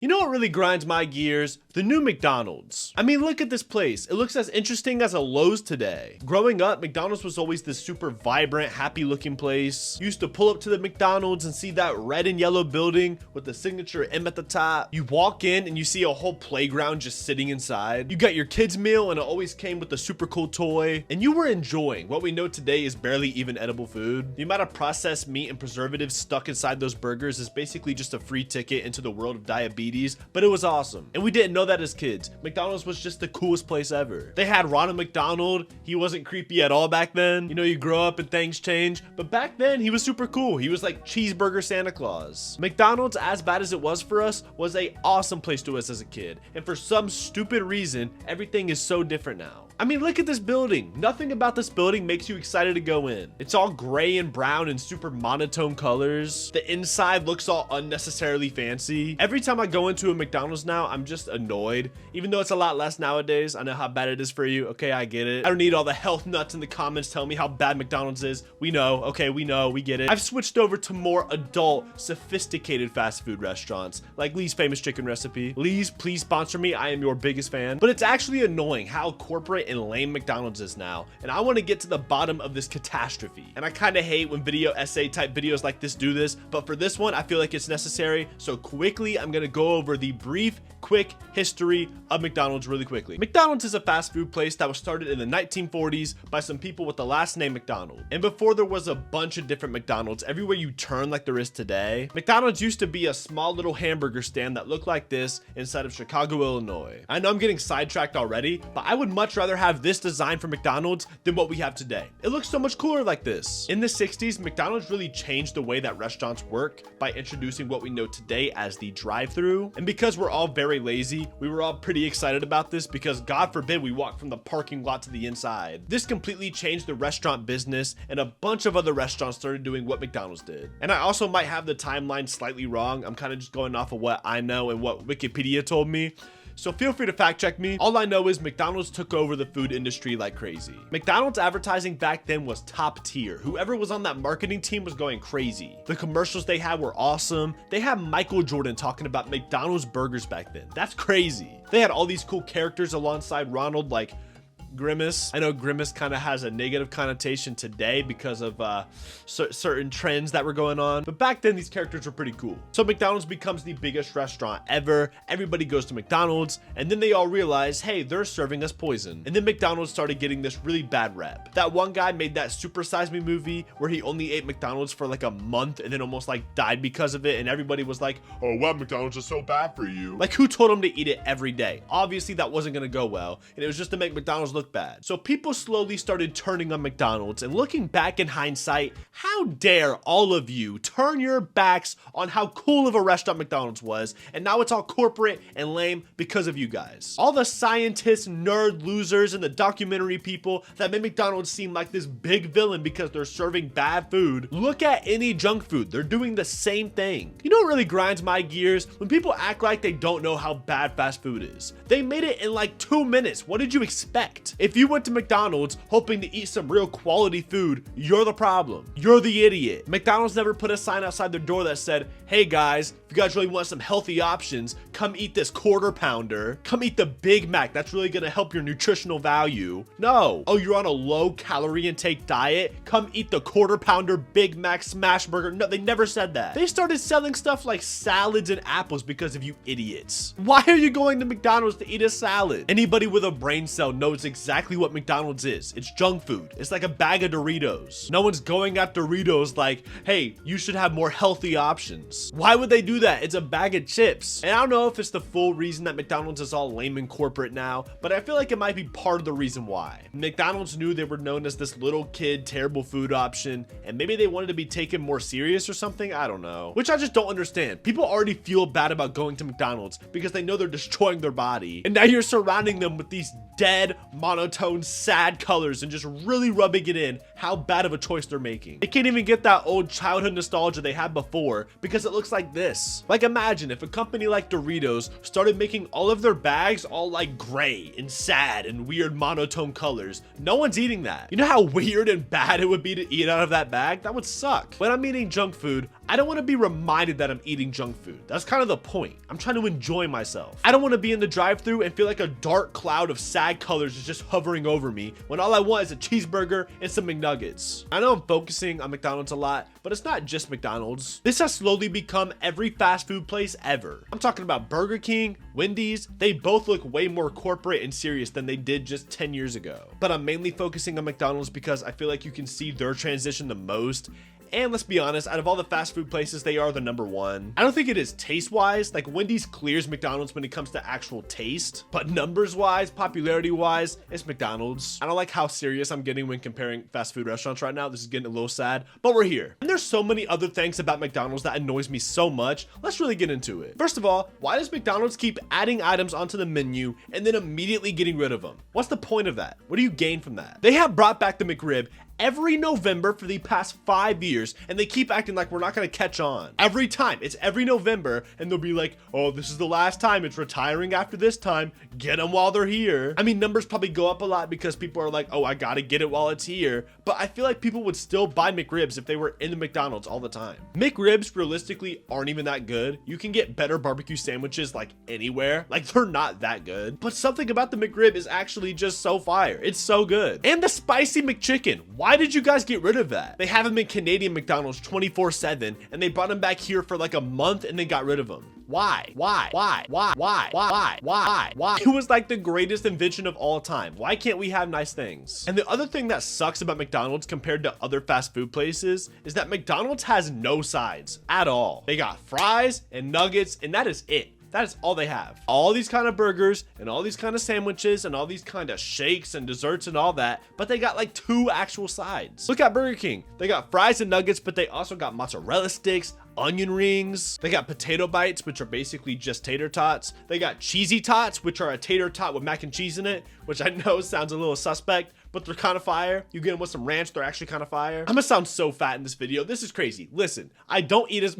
You know what really grinds my gears? The new McDonald's. I mean, look at this place. It looks as interesting as a Lowe's today. Growing up, McDonald's was always this super vibrant, happy looking place. You used to pull up to the McDonald's and see that red and yellow building with the signature M at the top. You walk in and you see a whole playground just sitting inside. You got your kids meal and it always came with a super cool toy. And you were enjoying what we know today is barely even edible food. The amount of processed meat and preservatives stuck inside those burgers is basically just a free ticket into the world of diabetes, but it was awesome. And we didn't know that as kids. McDonald's was just the coolest place ever. They had Ronald McDonald. He wasn't creepy at all back then. You know, you grow up and things change, but back then he was super cool. He was like cheeseburger Santa Claus. McDonald's, as bad as it was for us, was a awesome place to us as a kid. And for some stupid reason, everything is so different now. I mean, look at this building. Nothing about this building makes you excited to go in. It's all gray and brown and super monotone colors. The inside looks all unnecessarily fancy. Every time I go into a McDonald's now, I'm just annoyed. Even though it's a lot less nowadays. I know how bad it is for you. Okay, I get it. I don't need all the health nuts in the comments telling me how bad McDonald's is. We know. Okay, we know. We get it. I've switched over to more adult, sophisticated fast food restaurants, like Lee's Famous Chicken Recipe. Lee's, please sponsor me. I am your biggest fan. But it's actually annoying how corporate and lame McDonald's is now, and I want to get to the bottom of this catastrophe. And I kind of hate when video essay type videos like this do this, but for this one I feel like it's necessary. So quickly I'm gonna go over the brief quick history of McDonald's really quickly. McDonald's is a fast food place that was started in the 1940s by some people with the last name McDonald. And before there was a bunch of different McDonald's everywhere you turn like there is today, McDonald's used to be a small little hamburger stand that looked like this inside of Chicago, Illinois. I know I'm getting sidetracked already, but I would much rather have this design for McDonald's than what we have today. It looks so much cooler like this. In the 60s, McDonald's really changed the way that restaurants work by introducing what we know today as the drive-thru. And because we're all very lazy, we were all pretty excited about this because God forbid we walk from the parking lot to the inside. This completely changed the restaurant business, and a bunch of other restaurants started doing what McDonald's did. And I also might have the timeline slightly wrong. I'm kind of just going off of what I know and what Wikipedia told me. So feel free to fact check me. All I know is McDonald's took over the food industry like crazy. McDonald's advertising back then was top tier. Whoever was on that marketing team was going crazy. The commercials they had were awesome. They had Michael Jordan talking about McDonald's burgers back then. That's crazy. They had all these cool characters alongside Ronald, like Grimace. I know Grimace kind of has a negative connotation today because of certain trends that were going on, but back then these characters were pretty cool. So McDonald's becomes the biggest restaurant ever. Everybody goes to McDonald's, and then they all realize, hey, they're serving us poison. And then McDonald's started getting this really bad rep. That one guy made that Super Size Me movie where he only ate McDonald's for like a month and then almost like died because of it, and everybody was like, oh wow, McDonald's is so bad for you. Like, who told him to eat it every day? Obviously that wasn't gonna go well, and it was just to make McDonald's look bad. So people slowly started turning on McDonald's, and looking back in hindsight, how dare all of you turn your backs on how cool of a restaurant McDonald's was, and now it's all corporate and lame because of you guys. All the scientists, nerd losers, and the documentary people that made McDonald's seem like this big villain because they're serving bad food. Look at any junk food, they're doing the same thing. You know what really grinds my gears? When people act like they don't know how bad fast food is. They made it in like 2 minutes. What did you expect? If you went to McDonald's hoping to eat some real quality food, you're the problem. You're the idiot. McDonald's never put a sign outside their door that said, hey guys, if you guys really want some healthy options, come eat this quarter pounder. Come eat the Big Mac. That's really gonna help your nutritional value. No. Oh, you're on a low calorie intake diet? Come eat the quarter pounder Big Mac smash burger. No, they never said that. They started selling stuff like salads and apples because of you idiots. Why are you going to McDonald's to eat a salad? Anybody with a brain cell knows exactly what McDonald's is. It's junk food. It's like a bag of Doritos. No one's going at Doritos like, hey, you should have more healthy options. Why would they do that? It's a bag of chips. And I don't know if it's the full reason that McDonald's is all lame and corporate now, but I feel like it might be part of the reason why. McDonald's knew they were known as this little kid terrible food option, and maybe they wanted to be taken more serious or something. I don't know. Which I just don't understand. People already feel bad about going to McDonald's because they know they're destroying their body, and now you're surrounding them with these dead, monotone, sad colors and just really rubbing it in how bad of a choice they're making. They can't even get that old childhood nostalgia they had before because it looks like this. Like, imagine if a company like Doritos started making all of their bags all like gray and sad and weird monotone colors. No one's eating that. You know how weird and bad it would be to eat out of that bag? That would suck. When I'm eating junk food, I don't want to be reminded that I'm eating junk food. That's kind of the point. I'm trying to enjoy myself. I don't want to be in the drive-thru and feel like a dark cloud of sad colors is just hovering over me when all I want is a cheeseburger and some McNuggets. I know I'm focusing on McDonald's a lot, but it's not just McDonald's. This has slowly become every fast food place ever. I'm talking about Burger King, Wendy's. They both look way more corporate and serious than they did just 10 years ago. But I'm mainly focusing on McDonald's because I feel like you can see their transition the most. And let's be honest, out of all the fast food places, they are the #1. I don't think it is taste-wise. Like, Wendy's clears McDonald's when it comes to actual taste. But numbers-wise, popularity-wise, it's McDonald's. I don't like how serious I'm getting when comparing fast food restaurants right now. This is getting a little sad, but we're here. And there's so many other things about McDonald's that annoys me so much. Let's really get into it. First of all, why does McDonald's keep adding items onto the menu and then immediately getting rid of them? What's the point of that? What do you gain from that? They have brought back the McRib every November for the past 5 years, and they keep acting like we're not gonna catch on. Every time, it's every November, and they'll be like, oh, this is the last time, it's retiring after this time, get them while they're here. I mean, numbers probably go up a lot because people are like, oh, I gotta get it while it's here, but I feel like people would still buy McRibs if they were in the McDonald's all the time. McRibs realistically aren't even that good. You can get better barbecue sandwiches like anywhere, like they're not that good, but something about the McRib is actually just so fire. It's so good. And the spicy McChicken, why did you guys get rid of that? They have them in Canadian McDonald's 24/7, and they brought them back here for like a month and then got rid of them. Why? It was like the greatest invention of all time. Why can't we have nice things? And the other thing that sucks about McDonald's compared to other fast food places is that McDonald's has no sides at all. They got fries and nuggets, and that is it. That is all they have. All these kind of burgers and all these kind of sandwiches and all these kind of shakes and desserts and all that, but they got like 2 actual sides. Look at Burger King. They got fries and nuggets, but they also got mozzarella sticks, onion rings. They got potato bites, which are basically just tater tots. They got cheesy tots, which are a tater tot with mac and cheese in it, which I know sounds a little suspect, but they're kind of fire. You get them with some ranch, they're actually kind of fire. I'm gonna sound so fat in this video. This is crazy. Listen, I don't eat as...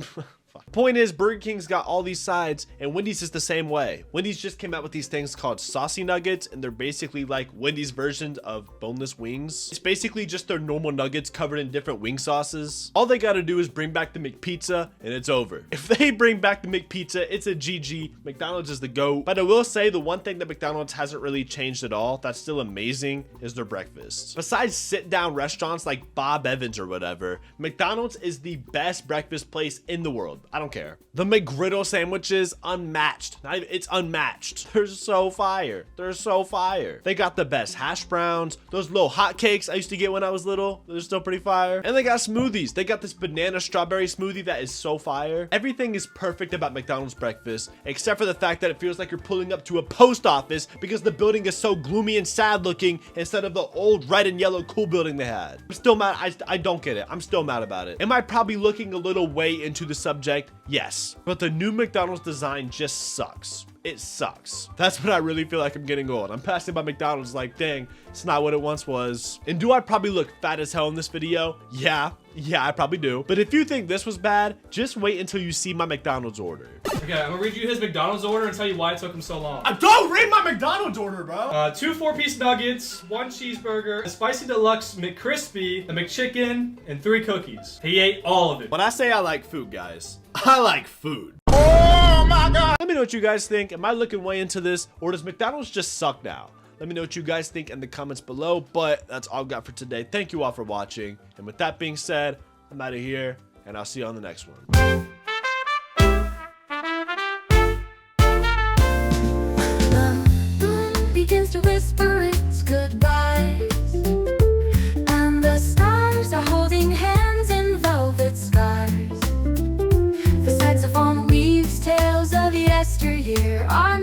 Point is, Burger King's got all these sides, and Wendy's is the same way. Wendy's just came out with these things called saucy nuggets, and they're basically like Wendy's version of boneless wings. It's basically just their normal nuggets covered in different wing sauces. All they gotta do is bring back the McPizza, and it's over. If they bring back the McPizza, it's a GG. McDonald's is the GOAT. But I will say the one thing that McDonald's hasn't really changed at all that's still amazing is their breakfast. Besides sit-down restaurants like Bob Evans or whatever, McDonald's is the best breakfast place in the world. I don't care. The McGriddle sandwiches, unmatched. It's unmatched. They're so fire. They're so fire. They got the best hash browns. Those little hot cakes I used to get when I was little, they're still pretty fire. And they got smoothies. They got this banana strawberry smoothie that is so fire. Everything is perfect about McDonald's breakfast, except for the fact that it feels like you're pulling up to a post office because the building is so gloomy and sad looking instead of the old red and yellow cool building they had. I'm still mad. I don't get it. I'm still mad about it. Am I probably looking a little way into the subject? Yes, but the new McDonald's design just sucks. It sucks. That's when I really feel like I'm getting old. I'm passing by McDonald's like, dang, it's not what it once was. And do I probably look fat as hell in this video? Yeah, I probably do. But if you think this was bad, just wait until you see my McDonald's order. Okay, I'm gonna read you his McDonald's order and tell you why it took him so long. Don't read my McDonald's order, bro. 2 4-piece nuggets, 1 cheeseburger, a spicy deluxe McCrispy, a McChicken, and 3 cookies. He ate all of it. When I say I like food, guys, I like food. Oh my God. Let me know what you guys think. Am I looking way into this, or does McDonald's just suck now? Let me know what you guys think in the comments below, but that's all I've got for today. Thank you all for watching. And with that being said, I'm out of here, and I'll see you on the next one. Begins to whisper its goodbyes, and the stars are holding hands in velvet skies. The saxophone weaves tales of yesteryear. Our